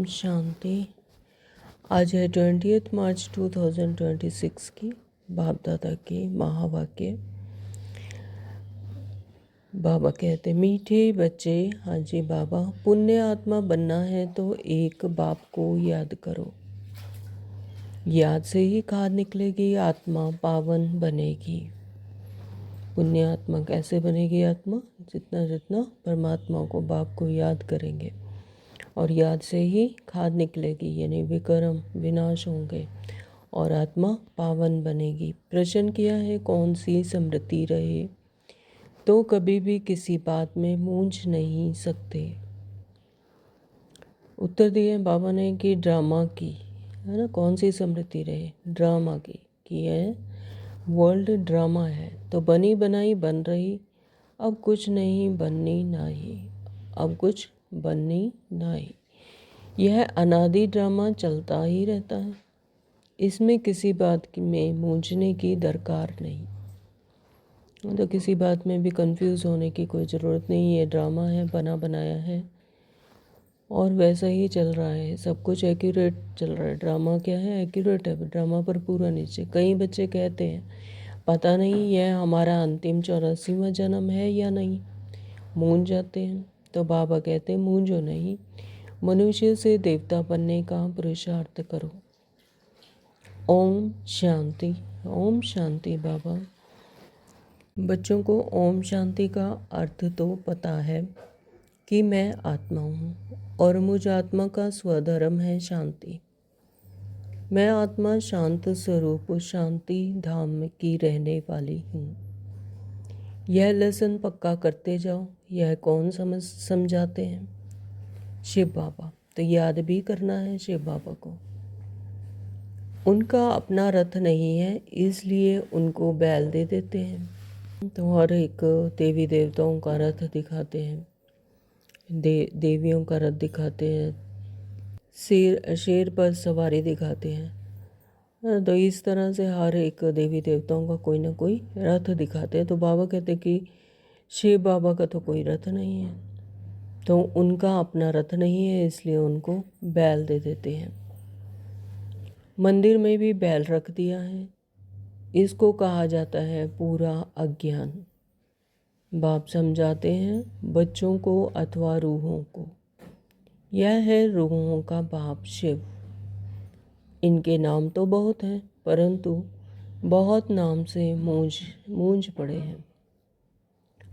शांति। आज है 20 मार्च 2026 की बाप दादा की महावाक्य। बाबा कहते, मीठे बच्चे, हाँ जी बाबा, पुण्य आत्मा बनना है तो एक बाप को याद करो। याद से ही खाद निकलेगी, आत्मा पावन बनेगी। पुण्य आत्मा कैसे बनेगी? आत्मा जितना जितना परमात्मा को, बाप को याद करेंगे, और याद से ही खाद निकलेगी, यानी विकर्म विनाश होंगे और आत्मा पावन बनेगी। प्रश्न किया है कौन सी स्मृति रहे तो कभी भी किसी बात में मूंझ नहीं सकते। उत्तर दिए बाबा ने कि ड्रामा की, है ना। कौन सी स्मृति रहे? ड्रामा की है, वर्ल्ड ड्रामा है तो बनी बनाई बन रही, अब कुछ नहीं बननी नहीं, अब कुछ बननी नहीं। यह अनादि ड्रामा चलता ही रहता है, इसमें किसी बात में मूंझने की दरकार नहीं। तो किसी बात में भी कंफ्यूज होने की कोई ज़रूरत नहीं। ये ड्रामा है, बना बनाया है और वैसा ही चल रहा है, सब कुछ एक्यूरेट चल रहा है। ड्रामा क्या है? एक्यूरेट है, ड्रामा पर पूरा नीचे। कई बच्चे कहते हैं पता नहीं यह हमारा अंतिम 84वां जन्म है या नहीं, मूंझ जाते हैं। तो बाबा कहते हैं मूंझो नहीं, मनुष्य से देवता बनने का पुरुषार्थ करो। ओम शांति। ओम शांति। बाबा बच्चों को ओम शांति का अर्थ तो पता है कि मैं आत्मा हूँ और मुझ आत्मा का स्वधर्म है शांति। मैं आत्मा शांत स्वरूप शांति धाम की रहने वाली हूँ। यह लेसन पक्का करते जाओ। यह कौन समझाते हैं? शिव बाबा। तो याद भी करना है शिव बाबा को। उनका अपना रथ नहीं है, इसलिए उनको बैल दे देते हैं। तो हर एक देवी देवताओं का रथ दिखाते हैं, देवियों का रथ दिखाते हैं, शेर पर सवारी दिखाते हैं। तो इस तरह से हर एक देवी देवताओं का कोई ना कोई रथ दिखाते हैं। तो बाबा कहते हैं कि शिव बाबा का तो कोई रथ नहीं है, तो उनका अपना रथ नहीं है, इसलिए उनको बैल दे देते हैं। मंदिर में भी बैल रख दिया है, इसको कहा जाता है पूरा अज्ञान। बाप समझाते हैं बच्चों को अथवा रूहों को, यह है रूहों का बाप शिव। इनके नाम तो बहुत हैं, परंतु बहुत नाम से मूंझ पड़े हैं।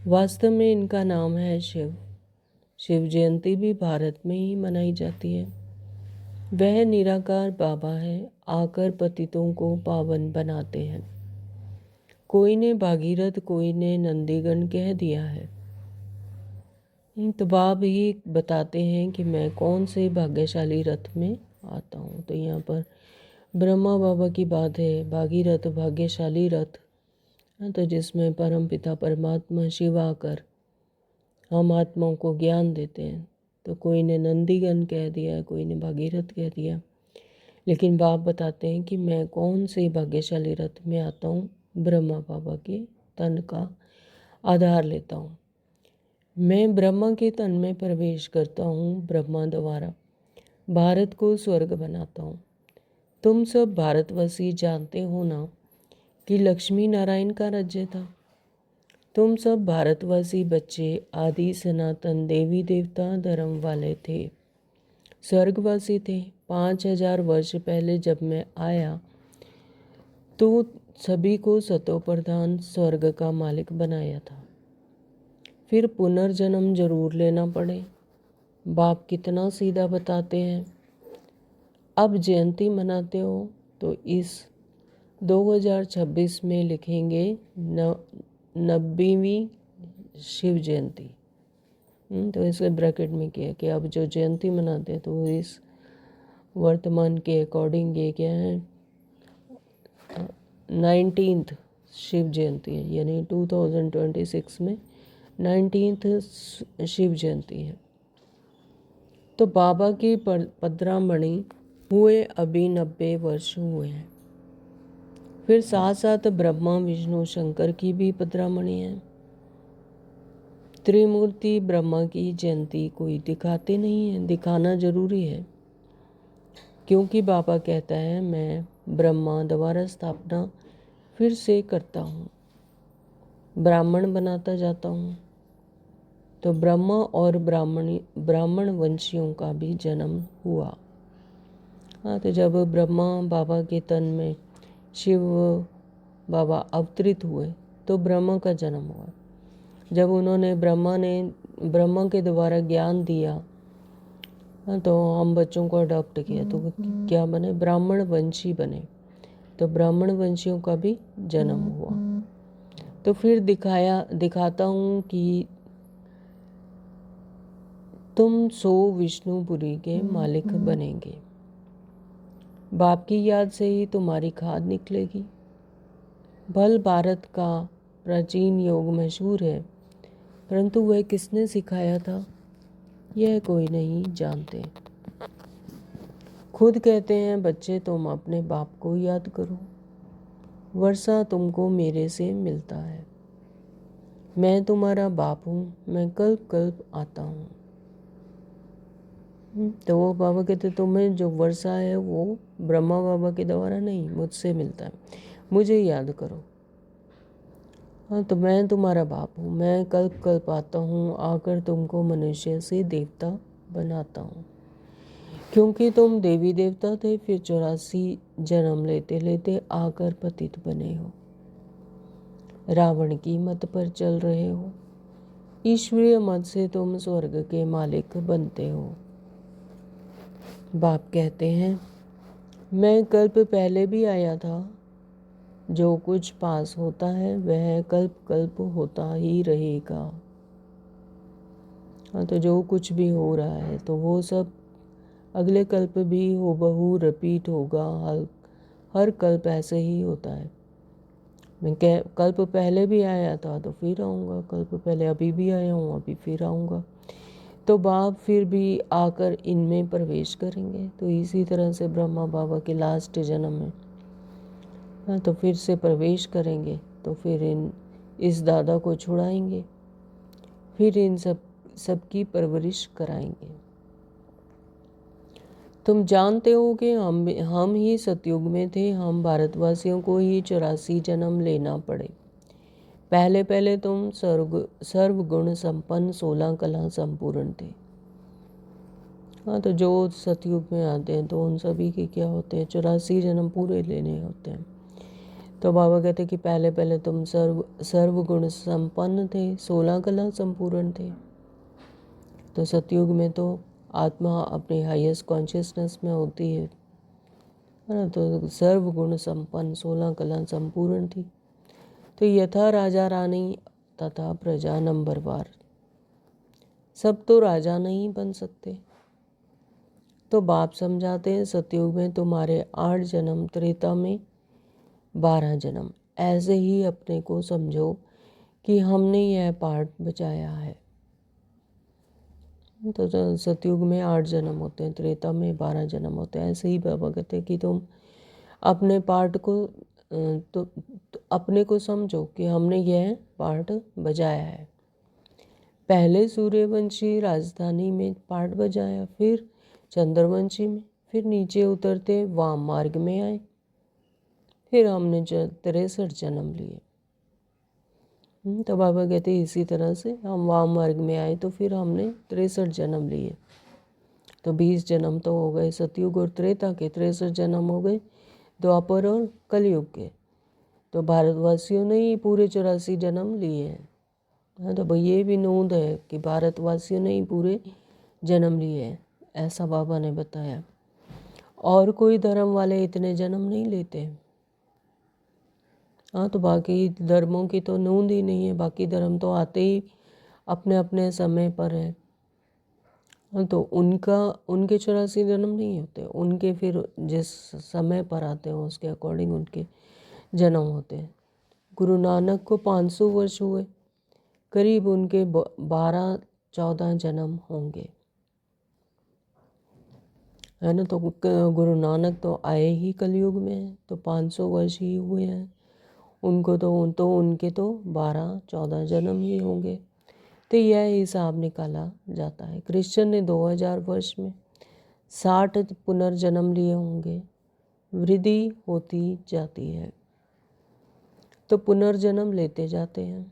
वास्तव में इनका नाम है शिव। शिव जयंती भी भारत में ही मनाई जाती है। वह निराकार बाबा है, आकर पतितों को पावन बनाते हैं। कोई ने भागीरथ, कोई ने नंदीगण कह दिया है। तो बाप ही बताते हैं कि मैं कौन से भाग्यशाली रथ में आता हूँ। तो यहाँ पर ब्रह्मा बाबा की बात है, भागीरथ भाग्यशाली रथ, तो जिसमें परम पिता परमात्मा शिव आकर हम आत्माओं को ज्ञान देते हैं। तो कोई ने नंदीगण कह दिया, कोई ने भागीरथ कह दिया, लेकिन बाप बताते हैं कि मैं कौन से भाग्यशाली रथ में आता हूँ। ब्रह्मा बाबा के तन का आधार लेता हूँ। मैं ब्रह्मा के तन में प्रवेश करता हूँ, ब्रह्मा द्वारा भारत को स्वर्ग बनाता हूँ। तुम सब भारतवासी जानते हो ना कि लक्ष्मी नारायण का राज्य था। तुम सब भारतवासी बच्चे आदि सनातन देवी देवता धर्म वाले थे, स्वर्गवासी थे। 5000 वर्ष पहले जब मैं आया तो सभी को सतो प्रधान स्वर्ग का मालिक बनाया था। फिर पुनर्जन्म जरूर लेना पड़े। बाप कितना सीधा बताते हैं। अब जयंती मनाते हो तो इस 2026 में लिखेंगे 90वीं शिव जयंती। तो इसके ब्रैकेट में किया कि अब जो जयंती मनाते हैं तो इस वर्तमान के अकॉर्डिंग ये क्या है, 19th शिव जयंती है, यानी 2026 में 19th शिव जयंती है। तो बाबा की पदरामणि हुए अभी 90 वर्ष हुए हैं। फिर साथ साथ ब्रह्मा विष्णु शंकर की भी पदरामणि है। त्रिमूर्ति ब्रह्मा की जयंती कोई दिखाते नहीं है, दिखाना जरूरी है। क्योंकि बाबा कहता है मैं ब्रह्मा दोबारा स्थापना फिर से करता हूँ, ब्राह्मण बनाता जाता हूँ। तो ब्रह्मा और ब्राह्मण वंशियों का भी जन्म हुआ। हाँ, तो जब ब्रह्मा बाबा के तन में शिव बाबा अवतरित हुए तो ब्रह्मा का जन्म हुआ। जब उन्होंने ब्रह्मा के द्वारा ज्ञान दिया, हाँ, तो हम बच्चों को अडॉप्ट किया तो क्या बने, ब्राह्मण वंशी बने। तो ब्राह्मण वंशियों का भी जन्म हुआ। तो फिर दिखाता हूँ कि तुम 100 विष्णुपुरी के मालिक बनेंगे। बाप की याद से ही तुम्हारी खाद निकलेगी। भल भारत का प्राचीन योग मशहूर है, परंतु वह किसने सिखाया था यह कोई नहीं जानते। खुद कहते हैं बच्चे तुम अपने बाप को याद करो, वर्षा तुमको मेरे से मिलता है। मैं तुम्हारा बाप हूँ, मैं कल्प कल्प आता हूँ। तो वो बाबा कहते तुम्हें जो वर्षा है वो ब्रह्मा बाबा के द्वारा नहीं, मुझसे मिलता है, मुझे याद करो। हाँ, तो मैं तुम्हारा बाप हूँ, मैं कल्प कल्प आता हूँ, आकर तुमको मनुष्य से देवता बनाता हूँ। क्योंकि तुम देवी देवता थे, फिर 84 जन्म लेते लेते आकर पतित बने हो, रावण की मत पर चल रहे हो। ईश्वरीय मत से तुम स्वर्ग के मालिक बनते हो। बाप कहते हैं मैं कल्प पहले भी आया था, जो कुछ पास होता है वह कल्प कल्प होता ही रहेगा। हाँ, तो जो कुछ भी हो रहा है तो वो सब अगले कल्प भी हूबहू रिपीट होगा। हर कल्प ऐसे ही होता है। मैं कल्प पहले भी आया था तो फिर आऊँगा, कल्प पहले अभी भी आया हूँ, अभी फिर आऊँगा। तो बाप फिर भी आकर इनमें प्रवेश करेंगे। तो इसी तरह से ब्रह्मा बाबा के लास्ट जन्म में, हाँ, तो फिर से प्रवेश करेंगे। तो फिर इस दादा को छुड़ाएंगे, फिर इन सबकी परवरिश कराएंगे। तुम जानते हो कि हम ही सतयुग में थे, हम भारतवासियों को ही 84 जन्म लेना पड़े। पहले पहले तुम सर्वगुण संपन्न 16 कला संपूर्ण थे। हाँ, तो जो सतयुग में आते हैं तो उन सभी के क्या होते हैं, 84 जन्म पूरे लेने होते हैं। तो बाबा कहते कि पहले पहले तुम सर्वगुण संपन्न थे, 16 कला संपूर्ण थे। तो सतयुग में तो आत्मा अपने हाईएस्ट कॉन्शियसनेस में होती है ना, तो सर्वगुण संपन्न 16 कला संपूर्ण थी। तो यथा राजा रानी तथा प्रजा नंबरवार, सब तो राजा नहीं बन सकते। तो बाप समझाते हैं सतयुग में तुम्हारे 8 जन्म, त्रेता में 12 जन्म। ऐसे ही अपने को समझो कि हमने यह पार्ट बचाया है। तो सतयुग में 8 जन्म होते हैं, त्रेता में 12 जन्म होते हैं। ऐसे ही बाबा कहते हैं कि तुम अपने पार्ट को तो अपने को समझो कि हमने यह पार्ट बजाया है। पहले सूर्यवंशी राजधानी में पार्ट बजाया, फिर चंद्रवंशी में, फिर नीचे उतरते वाम मार्ग में आए, फिर हमने 63 जन्म लिए। तो बाबा कहते इसी तरह से हम वाम मार्ग में आए तो फिर हमने 63 जन्म लिए। तो 20 जन्म तो हो गए सतयुग और त्रेता के, 63 जन्म हो गए द्वापर और कलयुग के। तो भारतवासियों ने ही पूरे 84 जन्म लिए हैं। हाँ, तो भाई ये भी नोंद है कि भारतवासियों ने ही पूरे जन्म लिए हैं, ऐसा बाबा ने बताया। और कोई धर्म वाले इतने जन्म नहीं लेते। हाँ, तो बाकी धर्मों की तो नोंद ही नहीं है, बाकी धर्म तो आते ही अपने अपने समय पर है। हाँ, तो उनके 84 जन्म नहीं होते, उनके फिर जिस समय पर आते हैं उसके अकॉर्डिंग उनके जन्म होते हैं। गुरु नानक को 500 वर्ष हुए, करीब उनके 12-14 जन्म होंगे, है ना। तो गुरु नानक तो आए ही कलयुग में हैं, तो 500 वर्ष ही हुए हैं उनको। तो उनके तो 12-14 जन्म ही होंगे। तो यह हिसाब निकाला जाता है। क्रिश्चियन ने 2000 वर्ष में, 60 पुनर्जन्म लिए होंगे, वृद्धि होती जाती है, तो पुनर्जन्म लेते जाते हैं।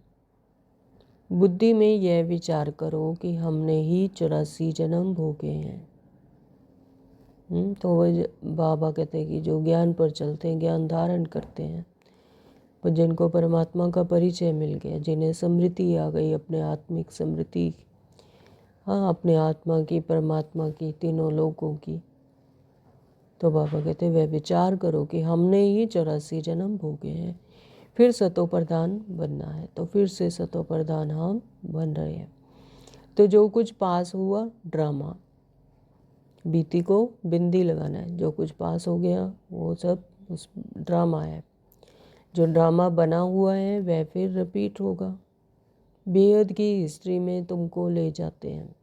बुद्धि में यह विचार करो कि हमने ही 84 जन्म भोगे हैं। तो वह बाबा कहते हैं कि जो ज्ञान पर चलते हैं, ज्ञान धारण करते हैं, और जिनको परमात्मा का परिचय मिल गया, जिन्हें समृद्धि आ गई, अपने आत्मिक समृद्धि, हाँ, अपने आत्मा की, परमात्मा की, तीनों लोगों की, तो बाबा कहते हैं वह विचार करो कि हमने ही 84 जन्म भोगे हैं, फिर सतो प्रधान बनना है, तो फिर से सतो प्रधान हम बन रहे हैं। तो जो कुछ पास हुआ ड्रामा, बीती को बिंदी लगाना है, जो कुछ पास हो गया वो सब उस ड्रामा है। जो ड्रामा बना हुआ है वह फिर रिपीट होगा। बेहद की हिस्ट्री में तुमको ले जाते हैं,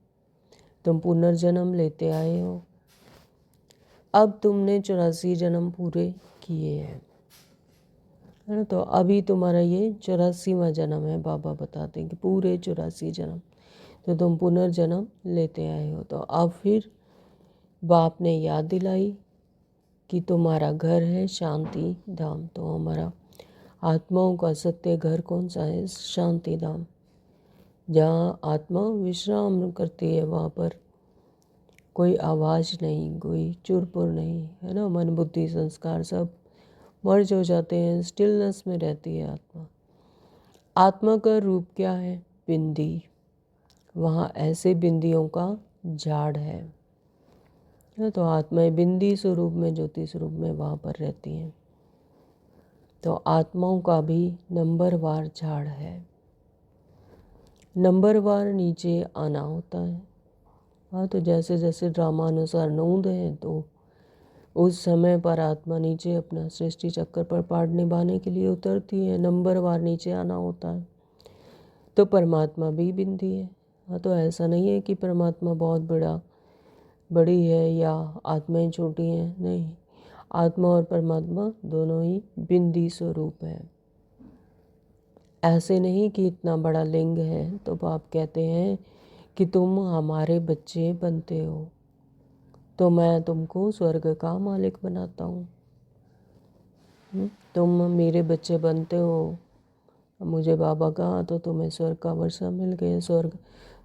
तुम पुनर्जन्म लेते आए हो। अब तुमने 84 जन्म पूरे किए हैं, है ना। तो अभी तुम्हारा ये 84वां जन्म है। बाबा बताते हैं कि पूरे 84 जन्म तो तुम पुनर्जन्म लेते आए हो। तो अब फिर बाप ने याद दिलाई कि तुम्हारा घर है शांति धाम। तो हमारा आत्माओं का सत्य घर कौन सा है? शांति धाम, जहाँ आत्मा विश्राम करती है। वहाँ पर कोई आवाज़ नहीं, कोई चुरपुर नहीं, है ना। मन बुद्धि संस्कार सब मर्ज हो जाते हैं, स्टिलनेस में रहती है आत्मा। आत्मा का रूप क्या है? बिंदी। वहाँ ऐसे बिंदियों का झाड़ है, तो आत्माएं बिंदी स्वरूप में, ज्योति स्वरूप में वहाँ पर रहती हैं। तो आत्माओं का भी नंबरवार झाड़ है, नंबरवार नीचे आना होता है। हाँ, तो जैसे जैसे ड्रामानुसार नोंद है, तो उस समय पर आत्मा नीचे अपना सृष्टि चक्कर पर पाठ निभाने के लिए उतरती है, नंबरवार नीचे आना होता है। तो परमात्मा भी बिंदी है। हाँ, तो ऐसा नहीं है कि परमात्मा बहुत बड़ी है या आत्माएं छोटी हैं, नहीं। आत्मा और परमात्मा दोनों ही बिंदी स्वरूप है। ऐसे नहीं कि इतना बड़ा लिंग है तो आप कहते हैं कि तुम हमारे बच्चे बनते हो, तो मैं तुमको स्वर्ग का मालिक बनाता हूँ। तुम मेरे बच्चे बनते हो, मुझे बाबा कहा तो तुम्हें स्वर्ग का वर्षा मिल गया।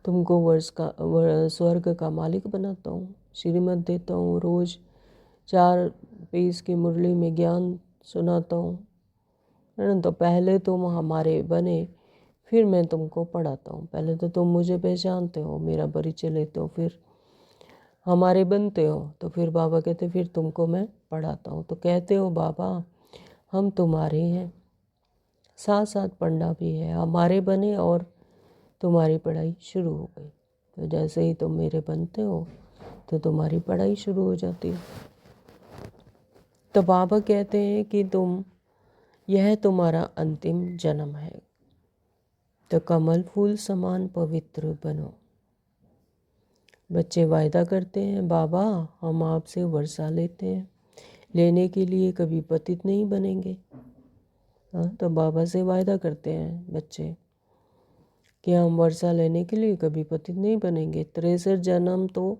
तुमको स्वर्ग का मालिक बनाता हूँ, श्रीमत देता हूँ, रोज़ 4 पीस की मुरली में ज्ञान सुनाता हूँ, है ना। तो पहले तुम हमारे बने, फिर मैं तुमको पढ़ाता हूँ। पहले तो तुम मुझे पहचानते हो, मेरा परिचय लेते हो, फिर हमारे बनते हो। तो फिर बाबा कहते फिर तुमको मैं पढ़ाता हूँ। तो कहते हो बाबा हम तुम्हारे हैं, साथ साथ पढ़ना भी है। हमारे बने और तुम्हारी पढ़ाई शुरू हो गई। तो जैसे ही तुम मेरे बनते हो तो तुम्हारी पढ़ाई शुरू हो जाती है। तो बाबा कहते हैं कि यह तुम्हारा अंतिम जन्म है, तो कमल फूल समान पवित्र बनो। बच्चे वायदा करते हैं बाबा हम आपसे वर्षा लेते हैं, लेने के लिए कभी पतित नहीं बनेंगे। हाँ, तो बाबा से वायदा करते हैं बच्चे कि हम वर्षा लेने के लिए कभी पतित नहीं बनेंगे। 63 जन्म तो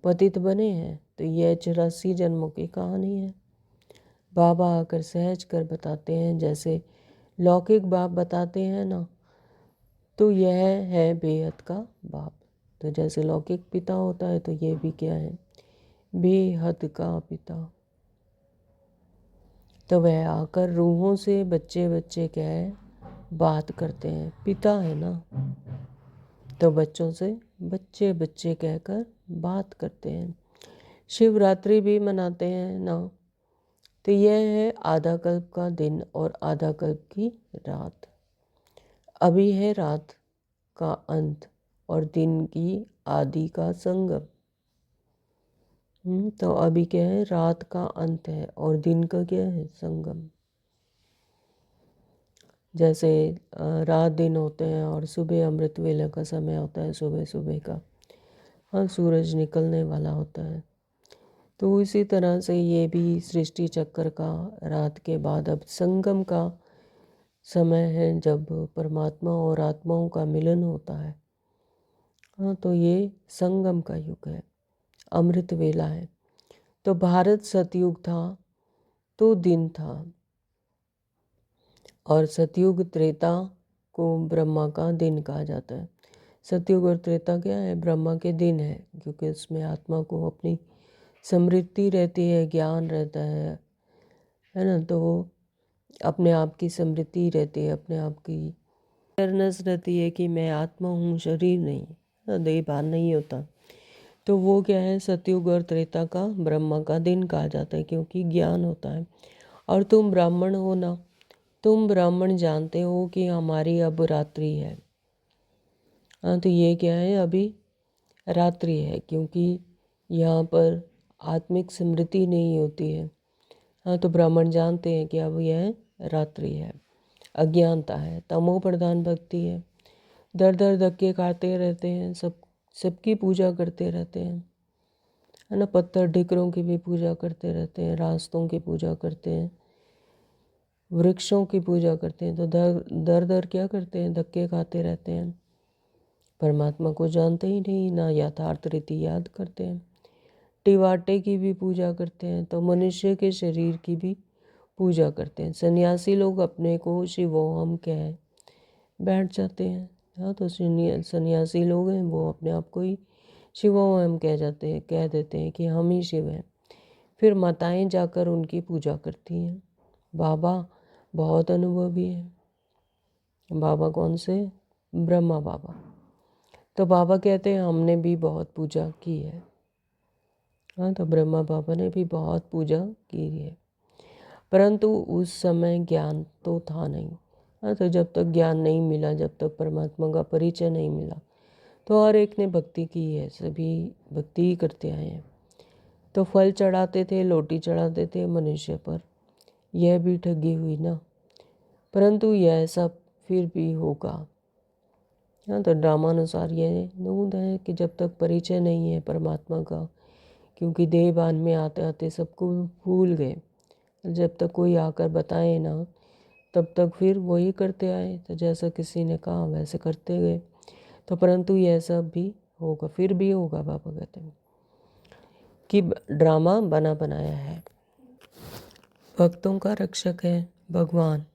पतित बने हैं, तो यह 84 जन्मों की कहानी है। बाबा आकर सहज कर बताते हैं, जैसे लौकिक बाप बताते हैं ना, तो यह है बेहद का बाप। तो जैसे लौकिक पिता होता है, तो ये भी क्या है? बेहद का पिता। तो वह आकर रूहों से बच्चे बच्चे क्या है बात करते हैं, पिता है ना, तो बच्चों से बच्चे बच्चे कहकर बात करते हैं। शिवरात्रि भी मनाते हैं ना, तो यह है आधा कल्प का दिन और आधा कल्प की रात। अभी है रात का अंत और दिन की आदि का संगम। तो अभी क्या है? रात का अंत है और दिन का क्या है? संगम। जैसे रात दिन होते हैं और सुबह अमृत वेला का समय होता है, सुबह सुबह का, हाँ, सूरज निकलने वाला होता है। तो इसी तरह से ये भी सृष्टि चक्र का रात के बाद अब संगम का समय है, जब परमात्मा और आत्माओं का मिलन होता है। हाँ, तो ये संगम का युग है। अमृत वेला है। तो भारत सतयुग था तो दिन था, और सतयुग त्रेता को ब्रह्मा का दिन कहा जाता है। सतयुग और त्रेता क्या है? ब्रह्मा के दिन है, क्योंकि उसमें आत्मा को अपनी समृद्धि रहती है, ज्ञान रहता है ना। तो वो अपने आप की समृद्धि रहती है, अपने आप की अवेयरनेस रहती है कि मैं आत्मा हूँ, शरीर नहीं, देह भान नहीं होता। तो वो क्या है? सतयुग और त्रेता का ब्रह्मा का दिन कहा जाता है, क्योंकि ज्ञान होता है। और तुम ब्राह्मण हो ना, तुम ब्राह्मण जानते हो कि हमारी अब रात्रि है। हाँ, तो ये क्या है? अभी रात्रि है, क्योंकि यहाँ पर आत्मिक स्मृति नहीं होती है। हाँ, तो ब्राह्मण जानते हैं कि अब यह रात्रि है, अज्ञानता है, तमो प्रधान भक्ति है। दर दर धक्के खाते रहते हैं, सबकी पूजा करते रहते हैं, है ना। पत्थर ढिकरों की भी पूजा करते रहते हैं, रास्तों की पूजा करते हैं, वृक्षों की पूजा करते हैं। तो दर दर दर क्या करते हैं? धक्के खाते रहते हैं, परमात्मा को जानते ही नहीं, ना यथार्थ रीति याद करते हैं। टिवाटे की भी पूजा करते हैं, तो मनुष्य के शरीर की भी पूजा करते हैं। सन्यासी लोग अपने को शिवोहम कह बैठ जाते हैं। हाँ, तो सन्यासी लोग हैं, वो अपने आप को ही शिवोहम कह जाते हैं, कह देते हैं कि हम ही शिव हैं। फिर माताएं जाकर उनकी पूजा करती हैं। बाबा बहुत अनुभवी है। बाबा कौन से? ब्रह्मा बाबा। तो बाबा कहते हैं हमने भी बहुत पूजा की है। हाँ, तो ब्रह्मा बाबा ने भी बहुत पूजा की है, परंतु उस समय ज्ञान तो था नहीं। हाँ, तो जब तक ज्ञान नहीं मिला, जब तक परमात्मा का परिचय नहीं मिला, तो हर एक ने भक्ति की है, सभी भक्ति ही करते आए हैं। तो फल चढ़ाते थे, लोटी चढ़ाते थे मनुष्य पर, यह भी ठगी हुई ना। परंतु यह सब फिर भी होगा। हाँ, तो ड्रामानुसार यह नूंद है कि जब तक परिचय नहीं है परमात्मा का, क्योंकि देहभान में आते आते सबको भूल गए, जब तक कोई आकर बताए ना, तब तक फिर वही करते आए। तो जैसा किसी ने कहा वैसे करते गए। तो परंतु यह सब भी होगा, फिर भी होगा। बाबा कहते हैं कि ड्रामा बना बनाया है। भक्तों का रक्षक है भगवान,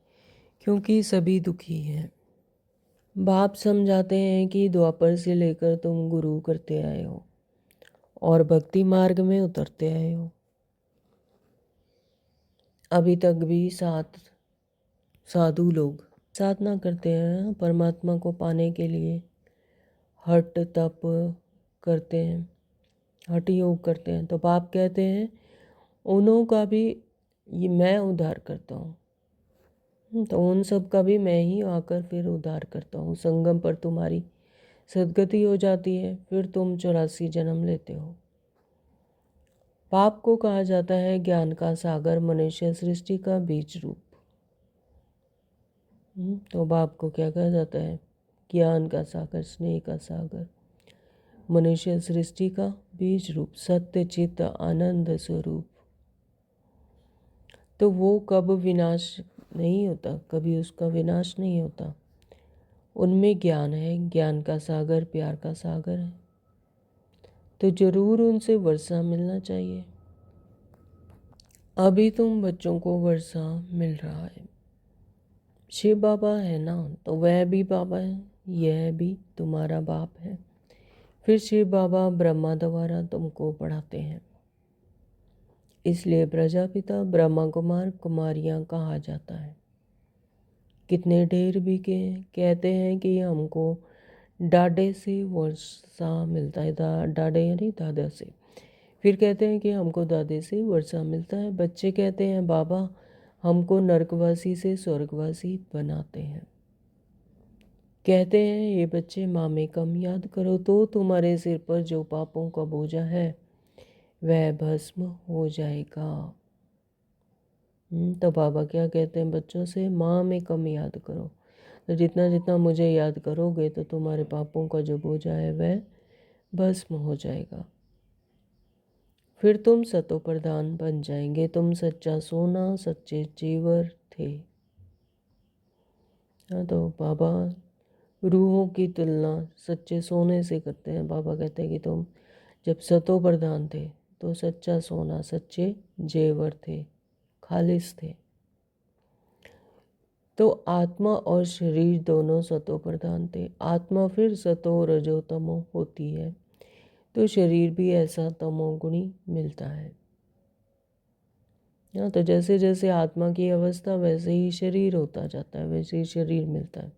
क्योंकि सभी दुखी हैं। बाप समझाते हैं कि द्वापर से लेकर तुम गुरु करते आए हो और भक्ति मार्ग में उतरते आए हो। अभी तक भी साधु लोग साधना करते हैं, परमात्मा को पाने के लिए हठ तप करते हैं, हठ योग करते हैं। तो बाप कहते हैं उन्हों का भी ये मैं उद्धार करता हूँ। तो उन सब का भी मैं ही आकर फिर उद्धार करता हूँ। संगम पर तुम्हारी सदगति हो जाती है, फिर तुम 84 जन्म लेते हो। पाप को कहा जाता है ज्ञान का सागर, मनुष्य सृष्टि का बीज रूप। तो बाप को क्या कहा जाता है? ज्ञान का सागर, स्नेह का सागर, मनुष्य सृष्टि का बीज रूप, सत्य चित्त आनंद स्वरूप। तो वो कब विनाश नहीं होता, कभी उसका विनाश नहीं होता। उनमें ज्ञान है, ज्ञान का सागर, प्यार का सागर है। तो जरूर उनसे वर्षा मिलना चाहिए। अभी तुम बच्चों को वर्षा मिल रहा है। शिव बाबा है ना, तो वह भी बाबा है, यह भी तुम्हारा बाप है। फिर शिव बाबा ब्रह्मा द्वारा तुमको पढ़ाते हैं, इसलिए प्रजापिता ब्रह्मा कुमार कुमारियाँ कहा जाता है। कितने ढेर भी के कहते हैं कि हमको डाडे से वर्षा मिलता है, डाडे यानी दादा से। फिर कहते हैं कि हमको दादे से वर्षा मिलता है। बच्चे कहते हैं बाबा हमको नरकवासी से स्वर्गवासी बनाते हैं। कहते हैं ये बच्चे माँ में कम याद करो तो तुम्हारे सिर पर जो पापों का बोझा है वह भस्म हो जाएगा। तो बाबा क्या कहते हैं बच्चों से? माँ में कम याद करो। तो जितना जितना मुझे याद करोगे तो तुम्हारे पापों का जो बोझा है वह भस्म हो जाएगा। फिर तुम सतो प्रधान बन जाएंगे। तुम सच्चा सोना, सच्चे जेवर थे। हाँ, तो बाबा रूहों की तुलना सच्चे सोने से करते हैं। बाबा कहते हैं कि तुम जब सतो प्रधान थे तो सच्चा सोना, सच्चे जेवर थे, खालिस थे। तो आत्मा और शरीर दोनों सतो प्रधान थे। आत्मा फिर सतो रजो तमो होती है, तो शरीर भी ऐसा तमोगुणी मिलता है। हाँ, तो जैसे जैसे आत्मा की अवस्था वैसे ही शरीर होता जाता है, वैसे ही शरीर मिलता है।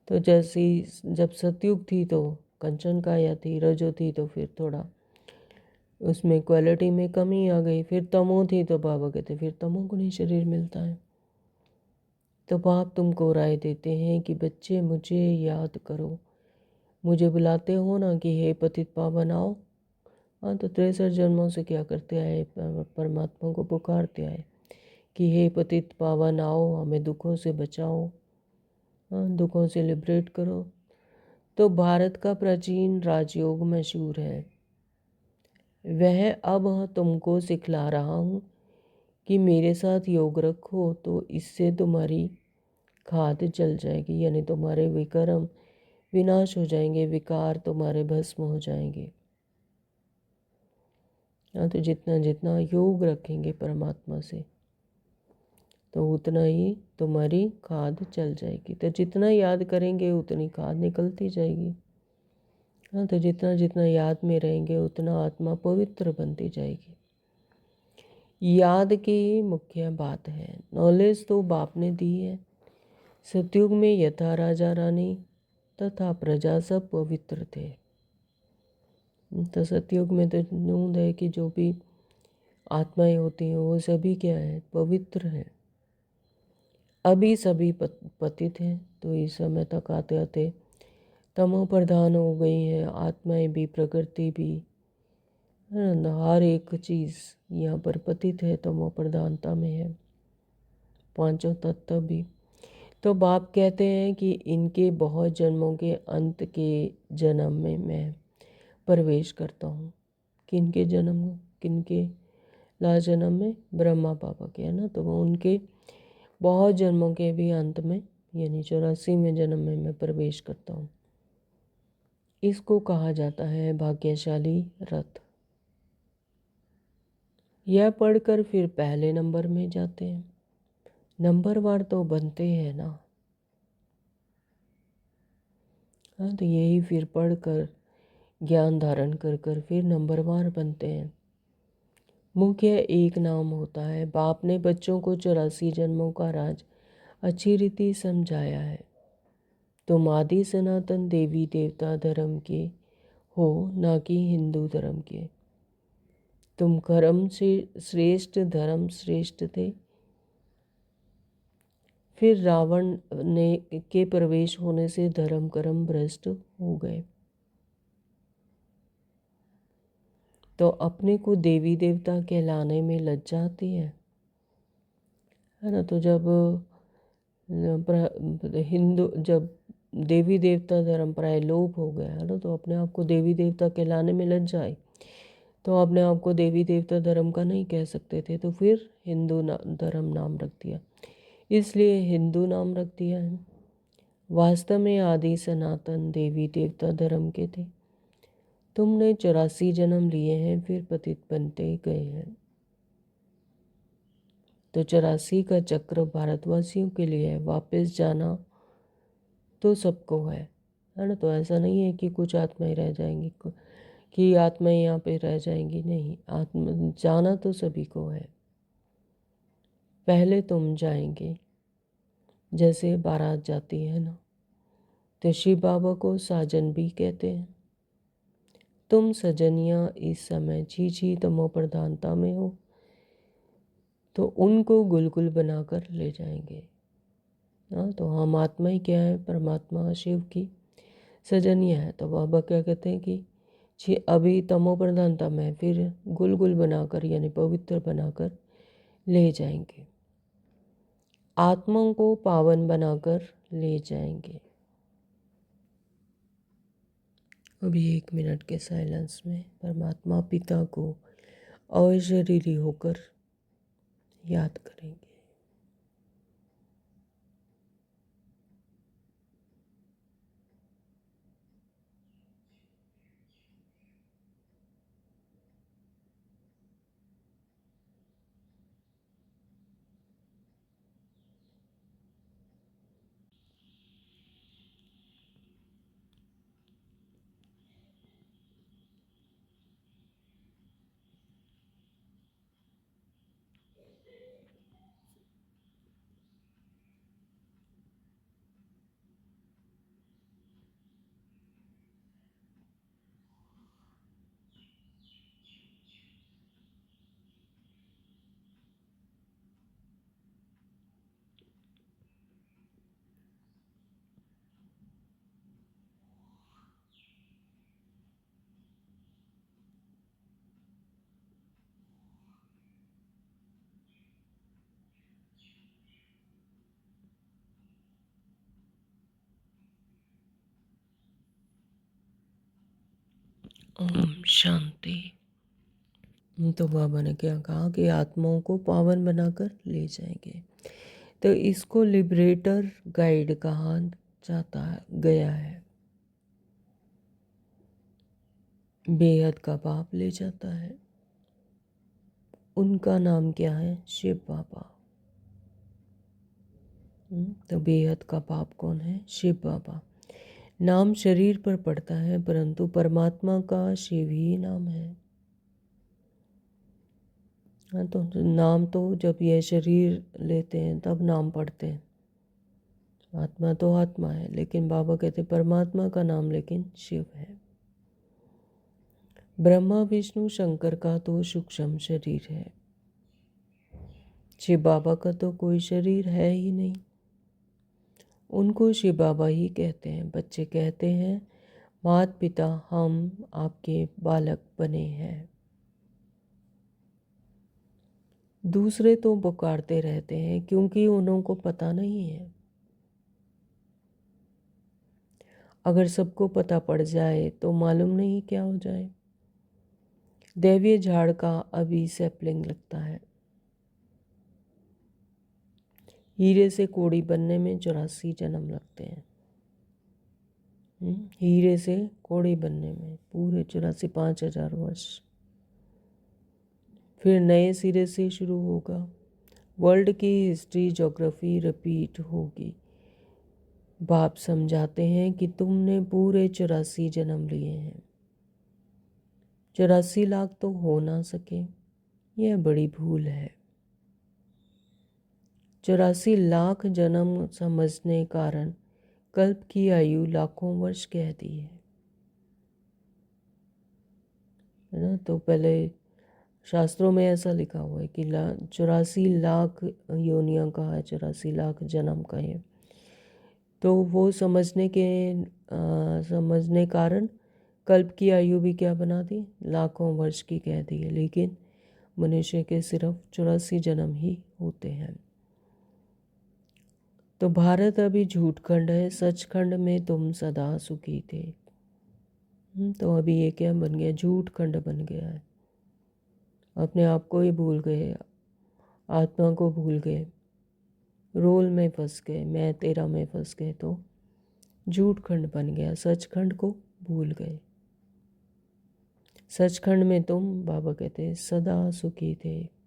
तो जैसी जब सतयुग थी तो कंचन काया थी, रजो थी तो फिर थोड़ा उसमें क्वालिटी में कमी आ गई, फिर तमो थी तो बाबा कहते फिर तमोगुणी शरीर मिलता है। तो बाप तुमको राय देते हैं कि बच्चे मुझे याद करो, मुझे बुलाते हो ना कि हे पतित पावन आओ। हाँ, तो 63 जन्मों से क्या करते आए, परमात्मा को पुकारते आए कि हे पतित पावन आओ, हमें दुखों से बचाओ, हाँ, दुखों से लिबरेट करो। तो भारत का प्राचीन राजयोग मशहूर है, वह अब तुमको सिखला रहा हूँ कि मेरे साथ योग रखो, तो इससे तुम्हारी खाद जल जाएगी, यानी तुम्हारे विकर्म विनाश हो जाएंगे, विकार तुम्हारे भस्म हो जाएंगे। हाँ, तो जितना जितना योग रखेंगे परमात्मा से तो उतना ही तुम्हारी खाद चल जाएगी। तो जितना याद करेंगे उतनी खाद निकलती जाएगी। हाँ, तो जितना जितना याद में रहेंगे उतना आत्मा पवित्र बनती जाएगी। याद की मुख्य बात है। नॉलेज तो बाप ने दी है। सतयुग में यथा राजा रानी तथा प्रजा सब पवित्र थे। तो सतयुग में तो नूंद है कि जो भी आत्माएं होती हैं वो सभी क्या है, पवित्र हैं। अभी सभी पतित हैं, तो इस समय तक आते आते तमो प्रधान हो गई हैं आत्माएं भी, प्रकृति भी, है ना, हर एक चीज़ यहाँ पर पतित है, तमो प्रधानता में है, पांचों तत्व भी। तो बाप कहते हैं कि इनके बहुत जन्मों के अंत के जन्म में मैं प्रवेश करता हूँ। किनके जन्म, किनके लास्ट जन्म में, ब्रह्मा बाबा के, है ना, तो वो उनके बहुत जन्मों के भी अंत में यानी 84वें जन्म में मैं प्रवेश करता हूँ। इसको कहा जाता है भाग्यशाली रथ। यह पढ़कर फिर पहले नंबर में जाते हैं। नंबरवार तो बनते हैं ना। हाँ, तो यही फिर पढ़कर ज्ञान धारण कर कर फिर नंबरवार बनते हैं। मुख्य एक नाम होता है। बाप ने बच्चों को 84 जन्मों का राज अच्छी रीति समझाया है। तुम आदि सनातन देवी देवता धर्म के हो, ना कि हिंदू धर्म के। तुम कर्म से श्रेष्ठ, धर्म श्रेष्ठ थे। फिर रावण ने के प्रवेश होने से धर्म कर्म भ्रष्ट हो गए। तो अपने को देवी देवता कहलाने में लज्जा आती है ना। तो जब हिंदू, जब देवी देवता धर्म प्राय लोप हो गया है ना, तो अपने आप को देवी देवता कहलाने में लज्जा आई, तो अपने आप को देवी देवता धर्म का नहीं कह सकते थे, तो फिर हिंदू धर्म नाम रख दिया, इसलिए हिंदू नाम रख दिया है। वास्तव में आदि सनातन देवी देवता धर्म के थे। तुमने 84 जन्म लिए हैं, फिर पतित बनते गए हैं। तो 84 का चक्र भारतवासियों के लिए है। वापस जाना तो सबको है ना। तो ऐसा नहीं है कि कुछ आत्माएं रह जाएंगी, कि आत्माएं यहाँ पे रह जाएंगी, नहीं, आत्मा जाना तो सभी को है। पहले तुम जाएंगे, जैसे बारात जाती है ना, तो शिव बाबा को साजन भी कहते हैं। तुम सजनिया इस समय छी तमो प्रधानता में हो, तो उनको गुलगुल बनाकर ले जाएंगे। हाँ, तो हम आत्मा ही क्या है, परमात्मा शिव की सजनिया है। तो बाबा क्या कहते हैं कि अभी तमो प्रधानता में, फिर गुलगुल बनाकर यानी पवित्र बनाकर ले जाएंगे, आत्माओं को पावन बनाकर ले जाएंगे। अभी 1 मिनट के साइलेंस में परमात्मा पिता को अशरीरी होकर याद करेंगे। ओम शांति। तो बाबा ने क्या कहा कि आत्माओं को पावन बनाकर ले जाएंगे। तो इसको लिबरेटर गाइड कहा जाता गया है। बेहद का पाप ले जाता है। उनका नाम क्या है? शिव बाबा। तो बेहद का पाप कौन है? शिव बाबा। नाम शरीर पर पड़ता है, परंतु परमात्मा का शिव ही नाम है। हाँ, तो नाम तो जब यह शरीर लेते हैं तब नाम पढ़ते हैं। आत्मा तो आत्मा है, लेकिन बाबा कहते परमात्मा का नाम लेकिन शिव है। ब्रह्मा विष्णु शंकर का तो सूक्ष्म शरीर है। शिव बाबा का तो कोई शरीर है ही नहीं। उनको शिव बाबा ही कहते हैं। बच्चे कहते हैं माता पिता हम आपके बालक बने हैं। दूसरे तो पुकारते रहते हैं क्योंकि उन्हों को पता नहीं है। अगर सबको पता पड़ जाए तो मालूम नहीं क्या हो जाए। दैवीय झाड़ का अभी सैपलिंग लगता है। हीरे से कोड़ी बनने में 84 जन्म लगते हैं। हीरे से कोड़ी बनने में पूरे 84 5,000 वर्ष। फिर नए सिरे से शुरू होगा। वर्ल्ड की हिस्ट्री ज्योग्राफी रिपीट होगी। बाप समझाते हैं कि तुमने पूरे 84 जन्म लिए हैं। 84 लाख तो हो ना सके, यह बड़ी भूल है। 84 लाख जन्म समझने कारण कल्प की आयु लाखों वर्ष कह दी है ना। तो पहले शास्त्रों में ऐसा लिखा हुआ है कि 84 लाख योनियां का है, 84 लाख जन्म का है। तो वो समझने कारण कल्प की आयु भी क्या बना दी? लाखों वर्ष की कह दी है। लेकिन मनुष्य के सिर्फ 84 जन्म ही होते हैं। तो भारत अभी झूठखंड है, सचखंड में तुम सदा सुखी थे। तो अभी ये क्या बन गया? झूठखंड बन गया है। अपने आप को ही भूल गए, आत्मा को भूल गए, रोल में फंस गए, मैं तेरा में फंस गए, तो झूठखंड बन गया। सचखंड को भूल गए। सचखंड में तुम, बाबा कहते हैं, सदा सुखी थे।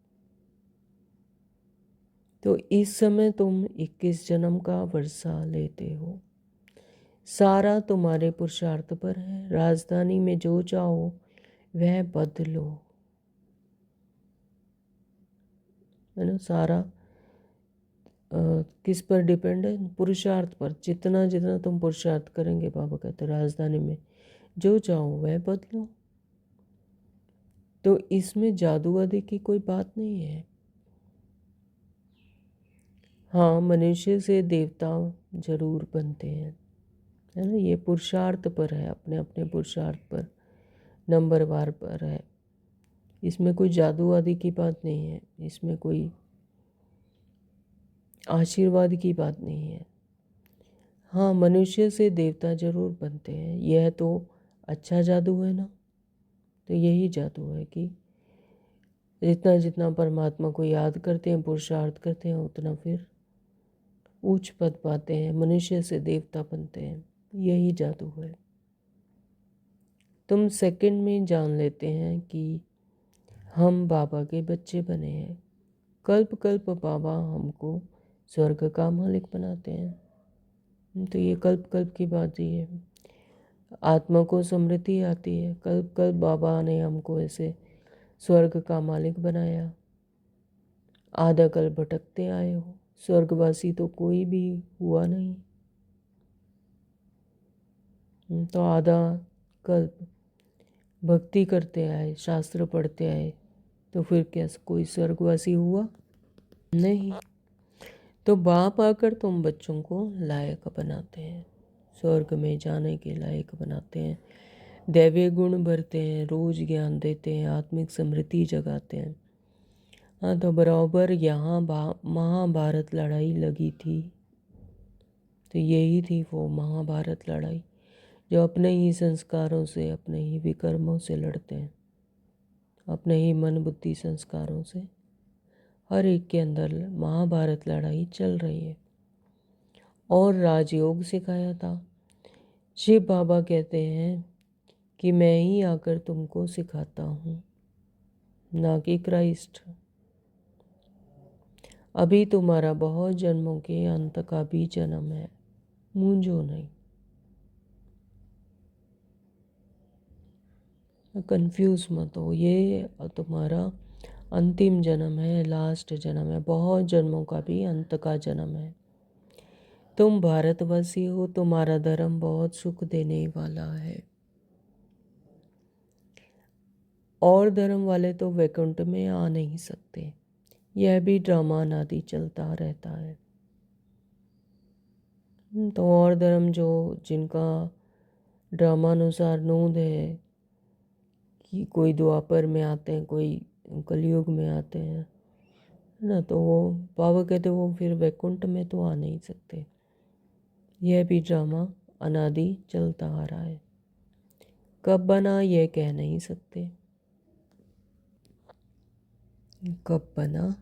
तो इस समय तुम 21 जन्म का वर्षा लेते हो। सारा तुम्हारे पुरुषार्थ पर है। राजधानी में जो चाहो वह बदलो, है ना। सारा किस पर डिपेंड है? पुरुषार्थ पर। जितना जितना तुम पुरुषार्थ करेंगे, बाबा कहते हैं, राजधानी में जो चाहो वह बदलो। तो इसमें जादू आदि की कोई बात नहीं है। हाँ, मनुष्य से देवता जरूर बनते हैं, है ना। ये पुरुषार्थ पर है, अपने अपने पुरुषार्थ पर, नंबरवार पर है। इसमें कोई जादू आदि की बात नहीं है। इसमें कोई आशीर्वाद की बात नहीं है। हाँ, मनुष्य से देवता जरूर बनते हैं। यह तो अच्छा जादू है ना। तो यही जादू है कि जितना जितना परमात्मा को याद करते हैं, पुरुषार्थ करते हैं, उतना फिर उच्च पद पाते हैं, मनुष्य से देवता बनते हैं। यही जादू है। तुम सेकंड में जान लेते हैं कि हम बाबा के बच्चे बने हैं। कल्प कल्प बाबा हमको स्वर्ग का मालिक बनाते हैं। तो ये कल्प कल्प की बात ही है। आत्मा को समृद्धि आती है। कल्प कल्प बाबा ने हमको ऐसे स्वर्ग का मालिक बनाया। आधा कल्प भटकते आए हो। स्वर्गवासी तो कोई भी हुआ नहीं। तो आधा कल्प भक्ति करते आए, शास्त्र पढ़ते आए, तो फिर क्या कोई स्वर्गवासी हुआ? नहीं। तो बाप आकर तुम बच्चों को लायक बनाते हैं, स्वर्ग में जाने के लायक बनाते हैं, दैवीय गुण भरते हैं, रोज ज्ञान देते हैं, आत्मिक समृद्धि जगाते हैं। हाँ, तो बराबर यहाँ महाभारत लड़ाई लगी थी। तो यही थी वो महाभारत लड़ाई, जो अपने ही संस्कारों से, अपने ही विकर्मों से लड़ते हैं, अपने ही मन बुद्धि संस्कारों से। हर एक के अंदर महाभारत लड़ाई चल रही है। और राजयोग सिखाया था। शिव बाबा कहते हैं कि मैं ही आकर तुमको सिखाता हूँ, ना कि क्राइस्ट। अभी तुम्हारा बहुत जन्मों के अंत का भी जन्म है, मूंझो नहीं, कंफ्यूज मत हो। ये तुम्हारा अंतिम जन्म है, लास्ट जन्म है, बहुत जन्मों का भी अंत का जन्म है। तुम भारतवासी हो, तुम्हारा धर्म बहुत सुख देने वाला है। और धर्म वाले तो वैकुंठ में आ नहीं सकते। यह भी ड्रामा अनादि चलता रहता है। तो और धर्म जो जिनका ड्रामानुसार नूंद है कि कोई द्वापर में आते हैं, कोई कलयुग में आते हैं ना, तो वो बाबा कहते वो फिर वैकुंठ में तो आ नहीं सकते। यह भी ड्रामा अनादि चलता आ रहा है। कब बना यह कह नहीं सकते, कब बना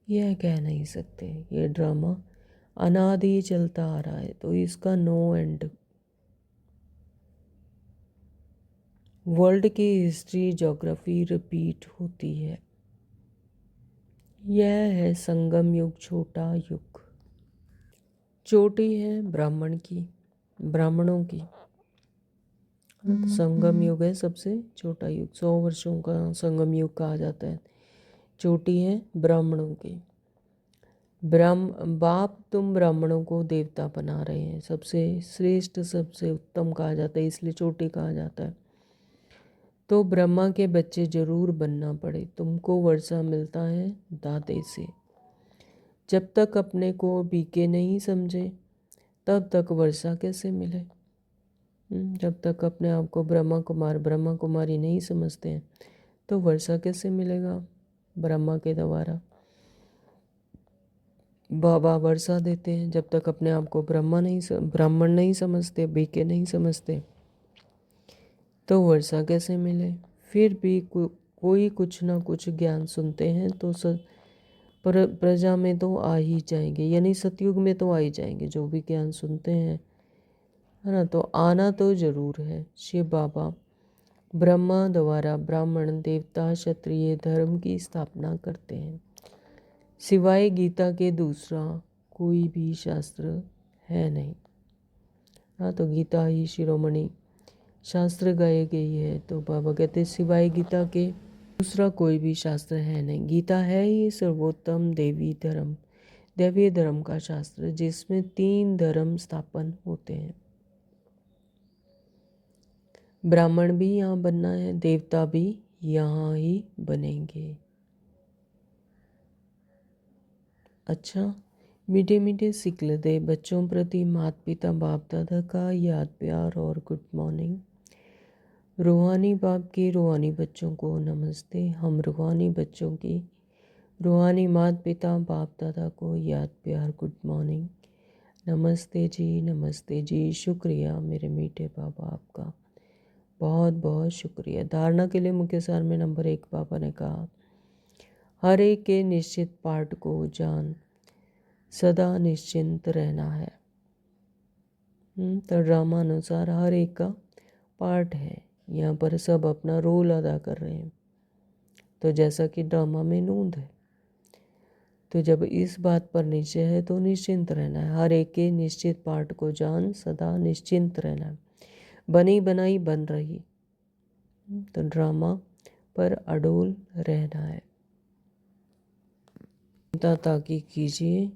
यह कह नहीं सकते। ये ड्रामा अनादि चलता आ रहा है, तो इसका नो एंड। वर्ल्ड की हिस्ट्री, ज्योग्राफी रिपीट होती है। यह है संगम युग, छोटा युग। चोटी है ब्राह्मण की, ब्राह्मणों की। संगम युग है सबसे छोटा युग, 100 वर्षों का संगम युग कहा जाता है। चोटी है ब्राह्मणों की। बाप तुम ब्राह्मणों को देवता बना रहे हैं, सबसे श्रेष्ठ, सबसे उत्तम कहा जाता है, इसलिए चोटी कहा जाता है। तो ब्रह्मा के बच्चे जरूर बनना पड़े। तुमको वर्षा मिलता है दादे से। जब तक अपने को बीके नहीं समझे तब तक वर्षा कैसे मिले। जब तक अपने आप को ब्रह्मा कुमार, ब्रह्मा कुमारी नहीं समझते हैं तो वर्षा कैसे मिलेगा ब्रह्मा के द्वारा। बाबा वर्षा देते हैं। जब तक अपने आप को ब्राह्मण नहीं समझते, बीके नहीं समझते तो वर्षा कैसे मिले। फिर भी कोई कुछ ना कुछ ज्ञान सुनते हैं तो प्रजा में तो आ ही जाएंगे, यानी सतयुग में तो आ ही जाएंगे जो भी ज्ञान सुनते हैं, है ना। तो आना तो जरूर है। शिव बाबा ब्रह्मा द्वारा ब्राह्मण, देवता, क्षत्रिय धर्म की स्थापना करते हैं। सिवाय गीता के दूसरा कोई भी शास्त्र है नहीं। हाँ, तो गीता ही शिरोमणि शास्त्र गाई गई है। तो बाबा कहते सिवाय गीता के दूसरा कोई भी शास्त्र है नहीं। गीता है ही सर्वोत्तम दैवीय धर्म का शास्त्र, जिसमें 3 धर्म स्थापन होते हैं। ब्राह्मण भी यहाँ बनना है, देवता भी यहाँ ही बनेंगे। अच्छा, मीठे मीठे सिक्ल दे बच्चों प्रति माता पिता बाप दादा का याद, प्यार और गुड मॉर्निंग। रूहानी बाप की रूहानी बच्चों को नमस्ते। हम रूहानी बच्चों की रूहानी माता पिता बाप दादा को याद, प्यार, गुड मॉर्निंग। नमस्ते जी, नमस्ते जी। शुक्रिया मेरे मीठे बाबा, आपका बहुत बहुत शुक्रिया। धारणा के लिए मुख्य सार में नंबर 1 बाबा ने कहा, हर एक के निश्चित पाठ को जान सदा निश्चिंत रहना है। तो ड्रामा अनुसार हर एक का पार्ट है। यहाँ पर सब अपना रोल अदा कर रहे हैं। तो जैसा कि ड्रामा में नूंद है, तो जब इस बात पर निश्चय है तो निश्चिंत रहना है। हर एक के निश्चित पार्ट को जान सदा निश्चिंत रहना है। बनी बनाई बन रही, तो ड्रामा पर अडोल रहना है। चिंता ताकि कीजिए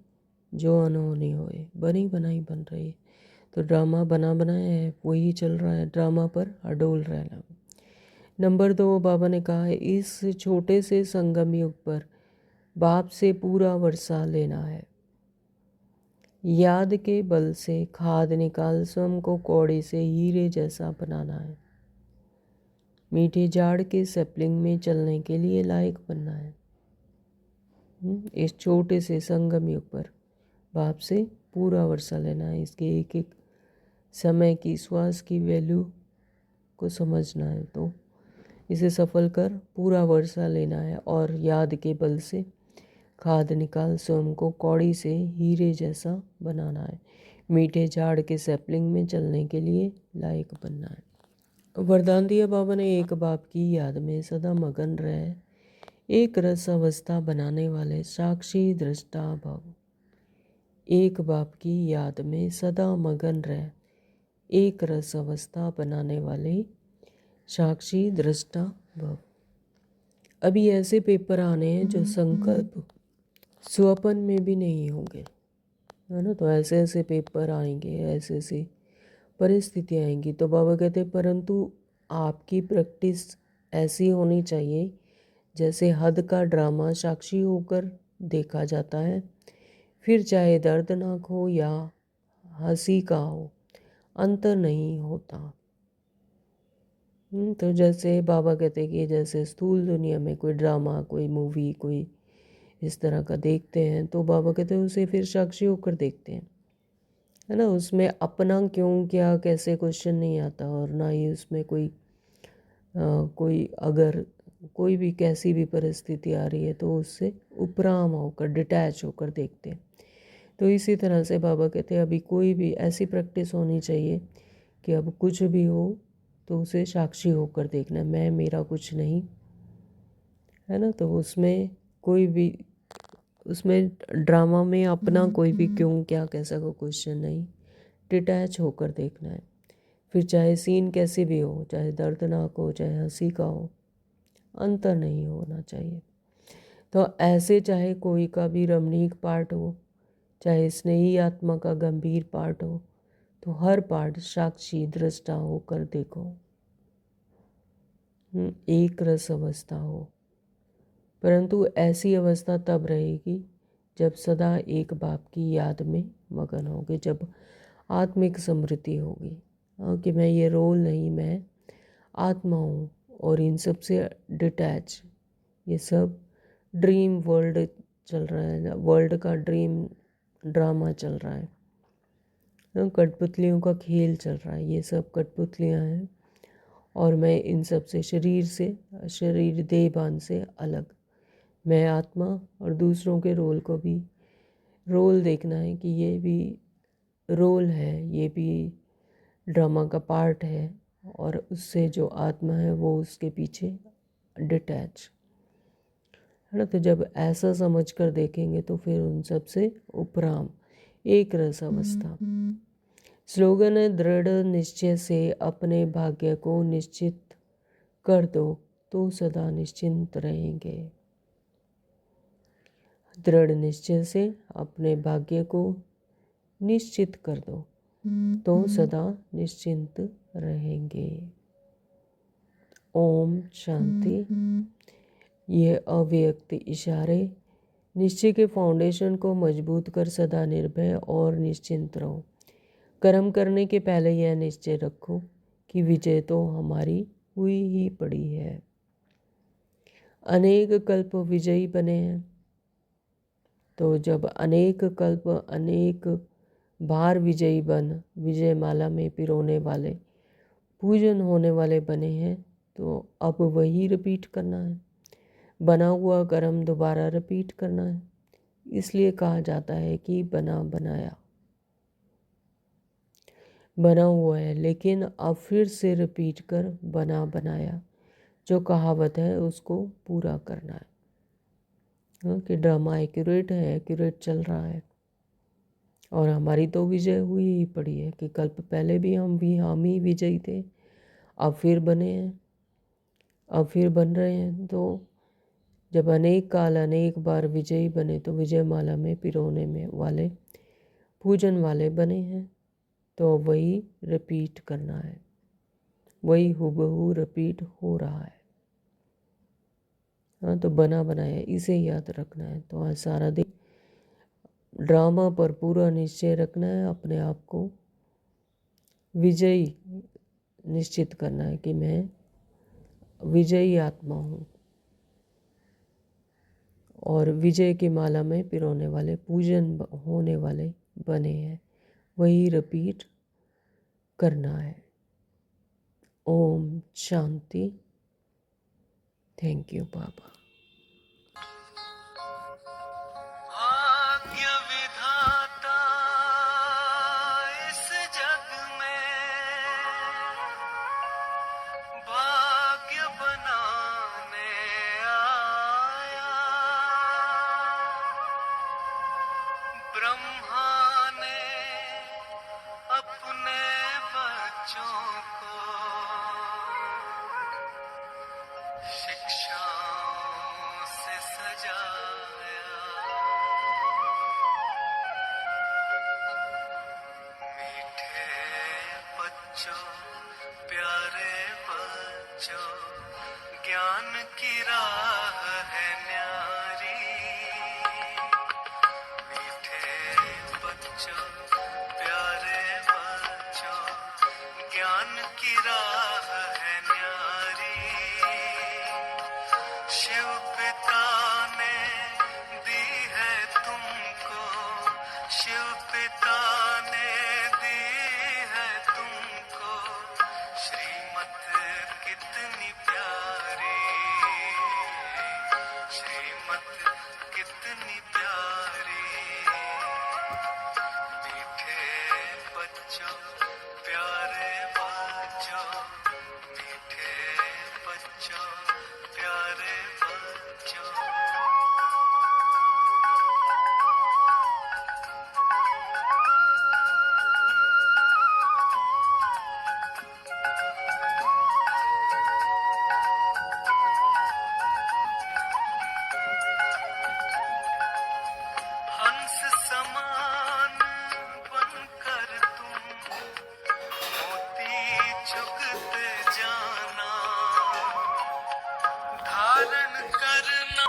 जो अनहोनी होए। बनी बनाई बन रही है, तो ड्रामा बना बनाया है, वही चल रहा है। ड्रामा पर अडोल रहना। नंबर 2 बाबा ने कहा है, इस छोटे से संगम युग पर बाप से पूरा वर्षा लेना है। याद के बल से खाद निकाल स्वयं को कौड़े से हीरे जैसा बनाना है। मीठे झाड़ के सैपलिंग में चलने के लिए लायक बनना है। इस छोटे से संगम युग पर बाप से पूरा वर्षा लेना है। इसके एक एक समय की, श्वास की वैल्यू को समझना है तो इसे सफल कर पूरा वर्षा लेना है और याद के बल से खाद निकाल स्वयं को कौड़ी से हीरे जैसा बनाना है। मीठे झाड़ के सैपलिंग में चलने के लिए लायक बनना है। वरदान दिया बाबा ने, एक बाप की याद में सदा मगन रहे, एक रस अवस्था बनाने वाले साक्षी दृष्टा भव। एक बाप की याद में सदा मगन रहे, एक रस अवस्था बनाने वाले साक्षी दृष्टा भव। अभी ऐसे पेपर आने हैं जो संकल्प स्वप्न में भी नहीं होंगे, है ना। तो ऐसे ऐसे पेपर आएंगे, ऐसे ऐसे परिस्थितियाँ आएंगी। तो बाबा कहते हैं परंतु आपकी प्रैक्टिस ऐसी होनी चाहिए जैसे हद का ड्रामा साक्षी होकर देखा जाता है, फिर चाहे दर्दनाक हो या हंसी का हो, अंतर नहीं होता। तो जैसे बाबा कहते हैं कि जैसे स्थूल दुनिया में कोई ड्रामा, कोई मूवी, कोई इस तरह का देखते हैं, तो बाबा कहते हैं उसे फिर साक्षी होकर देखते हैं, है ना। उसमें अपना क्यों क्या कैसे क्वेश्चन नहीं आता, और ना ही उसमें कोई अगर कोई भी कैसी भी परिस्थिति आ रही है तो उससे उपराम होकर, डिटैच होकर देखते हैं। तो इसी तरह से बाबा कहते हैं अभी कोई भी ऐसी प्रैक्टिस होनी चाहिए कि अब कुछ भी हो तो उसे साक्षी होकर देखना है, मैं मेरा कुछ नहीं, है ना। तो उसमें कोई भी, उसमें ड्रामा में अपना कोई भी क्यों क्या कैसा का क्वेश्चन नहीं, डिटैच होकर देखना है। फिर चाहे सीन कैसे भी हो, चाहे दर्दनाक हो, चाहे हंसी का हो, अंतर नहीं होना चाहिए। तो ऐसे चाहे कोई का भी रमणीक पार्ट हो, चाहे स्नेही आत्मा का गंभीर पार्ट हो, तो हर पार्ट साक्षी दृष्टा होकर देखो, एक रस अवस्था हो। परंतु ऐसी अवस्था तब रहेगी जब सदा एक बाप की याद में मगन होगे, जब आत्मिक समृद्धि होगी, कि मैं ये रोल नहीं, मैं आत्मा हूँ और इन सब से डिटैच। ये सब ड्रीम वर्ल्ड चल रहा है, वर्ल्ड का ड्रीम ड्रामा चल रहा है, कठपुतलियों का खेल चल रहा है। ये सब कठपुतलियाँ हैं और मैं इन सब से, शरीर देहभान से अलग, मैं आत्मा। और दूसरों के रोल को भी रोल देखना है कि ये भी रोल है, ये भी ड्रामा का पार्ट है, और उससे जो आत्मा है वो उसके पीछे डिटैच, है ना। तो जब ऐसा समझ कर देखेंगे तो फिर उन सब से उपराम, एक रस अवस्था। स्लोगन है, दृढ़ निश्चय से अपने भाग्य को निश्चित कर दो तो सदा निश्चिंत रहेंगे। दृढ़ निश्चय से अपने भाग्य को निश्चित कर दो तो सदा निश्चिंत रहेंगे। ओम शांति। ये अव्यक्त इशारे निश्चय के फाउंडेशन को मजबूत कर सदा निर्भय और निश्चिंत रहो। कर्म करने के पहले यह निश्चय रखो कि विजय तो हमारी हुई ही पड़ी है। अनेक कल्प विजयी बने हैं, तो जब अनेक कल्प, अनेक बार विजयी बन विजय माला में पिरोने वाले, पूजन होने वाले बने हैं, तो अब वही रिपीट करना है। बना हुआ कर्म दोबारा रिपीट करना है। इसलिए कहा जाता है कि बना बनाया, बना हुआ है लेकिन अब फिर से रिपीट कर बना बनाया, जो कहावत है उसको पूरा करना है। कि ड्रामा एक्यूरेट है, एक्यूरेट चल रहा है, और हमारी तो विजय हुई ही पड़ी है कि कल्प पहले भी हम ही विजयी थे, अब फिर बने हैं, अब फिर बन रहे हैं। तो जब अनेक काल अनेक बार विजयी बने तो विजय माला में पिरोने में वाले, पूजन वाले बने हैं, तो वही रिपीट करना है, वही हूबहू रिपीट हो रहा है। हाँ, तो बना बनाया इसे याद रखना है। तो आज सारा दिन ड्रामा पर पूरा निश्चय रखना है, अपने आप को विजयी निश्चित करना है कि मैं विजयी आत्मा हूँ, और विजय की माला में पिरोने वाले, पूजन होने वाले बने हैं, वही रिपीट करना है। ओम शांति। थैंक यू बाबा। भाग्य विधाता इस जग में भाग्य बनाने आया। ब्रह्मा ने अपने बच्चों को शिक्षाओं से सजाया। मीठे बच्चों, प्यारे बच्चों, ज्ञान की राह है न्यारी। मीठे बच्चों, प्यारे बच्चों, ज्ञान की राह है न्यारी। शिव पिता ने दी है तुमको, शिव पिता ने दी है तुमको श्रीमत कितनी प्यारी, श्रीमत कितनी प्यारी। मीठे बच्चों, प्यारे बच्चों, मीठे बच्चों, प्यारे बच्चों। हंस समान बनकर तुम मोती चुगते जाना, धारण करना।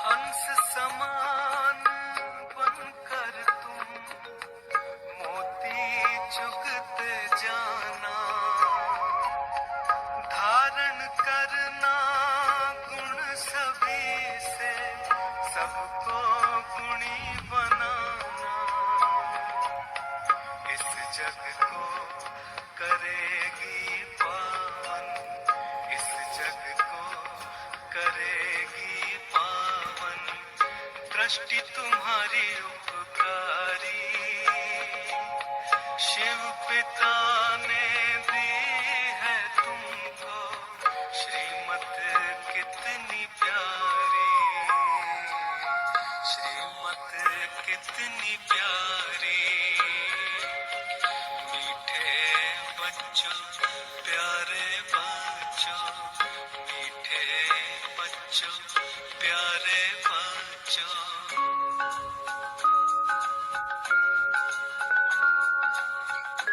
हंस समान बनकर तुम मोती चुगते जाना, धारण करना गुण सभी से, सबको गुणी बनाना। इस जग को करेगी पावन, इस जग को करेगी पावन, दृष्टि तुम्हारी उपकारी। शिव पिता ने दी है तुमको श्रीमत कितनी प्यारी, श्रीमत कितनी प्यारी। मीठे बच्चों, प्यारे बच्चों, मीठे बच्चों, प्यारे